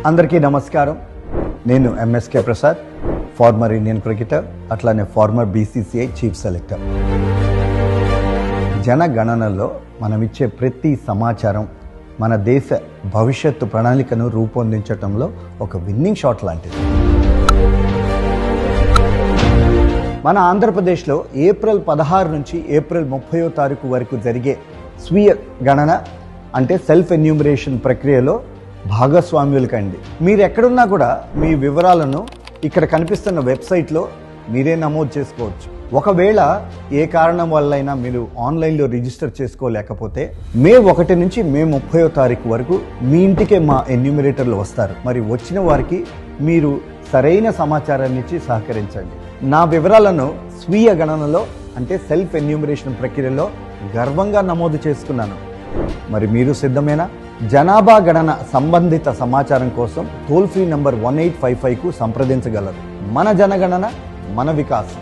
అందరికీ నమస్కారం. నేను MSK Prasad, former Indian cricketer, అట్లానే ఫార్మర్ బీసీసీఐ చీఫ్ సెలెక్టర్. జనగణనలో మనమిచ్చే ప్రతి సమాచారం మన దేశ భవిష్యత్తు ప్రణాళికను రూపొందించడంలో ఒక విన్నింగ్ షాట్ లాంటిది. మన ఆంధ్రప్రదేశ్లో ఏప్రిల్ 16 నుంచి ఏప్రిల్ 30వ తారీఖు వరకు జరిగే స్వీయ గణన అంటే సెల్ఫ్ ఎన్యూమరేషన్ ప్రక్రియలో భాగస్వామ్యులు కండి. మీరు ఎక్కడున్నా కూడా మీ వివరాలను ఇక్కడ కనిపిస్తున్న వెబ్సైట్లో మీరే నమోదు చేసుకోవచ్చు. ఒకవేళ ఏ కారణం వల్లైనా మీరు ఆన్లైన్లో రిజిస్టర్ చేసుకోలేకపోతే మే 1 నుంచి మే 30వ తారీఖు వరకు మీ ఇంటికే మా ఎన్యూమరేటర్లు వస్తారు. మరి వచ్చిన వారికి మీరు సరైన సమాచారాన్ని ఇచ్చి సహకరించండి. నా వివరాలను స్వీయ గణనలో అంటే సెల్ఫ్ ఎన్యూమరేషన్ ప్రక్రియలో గర్వంగా నమోదు చేసుకున్నాను. మరి మీరు సిద్ధమేనా? జనాభా గణన సంబంధిత సమాచారం కోసం టోల్ ఫ్రీ నంబర్ 1855కు సంప్రదించగలరు. మన జనగణన, మన వికాసం.